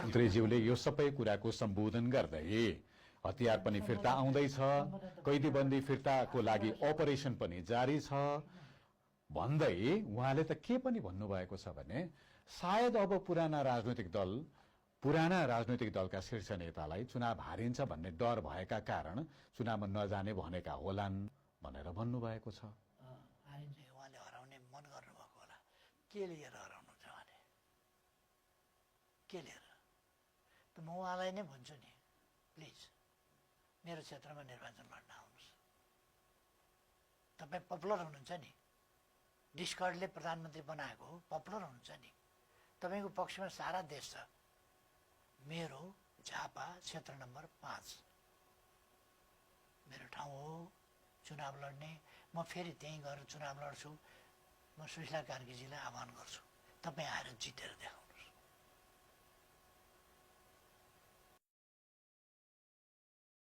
मन्त्रीज्यूले यो सबै कुराको सम्बोधन गर्दै हतियार पनि फिर्ता आउँदैछ, कैदीबन्दी फिर्ताको लागि अपरेसन पनि जारी छ भन्दै उहाँले त के पनि भन्नुभएको छ भने सायद अब पुराना राजनैतिक दलका शीर्ष नेतालाई चुनाव हारिन्छ भन्ने डर भएका कारण चुनावमा नजाने भनेका होलान् भनेर भन्नुभएको छ। हारिन्छ उहाँले हराउने मन गर्नुभएको होला। के लिएर हराउनुहुन्छ उहाँले? के लिएर? त म उहाँलाई नै भन्छु नि, प्लिज मेरो क्षेत्रमा निर्वाचन लड्न आउनुहोस्। तपाईँ पपुलर हुनुहुन्छ नि, डिस्कर्डले प्रधानमन्त्री बनाएको हो, पपुलर हुनुहुन्छ नि, तपाईँको पक्षमा सारा देश छ। मेरो झापा क्षेत्र नम्बर 5 मेरो ठाउँ हो चुनाव लड्ने। म फेरि त्यहीँ गएर चुनाव लड्छु। म सुशीला कार्कीजीलाई आह्वान गर्छु, तपाईँ आएर जितेर देखाउनु।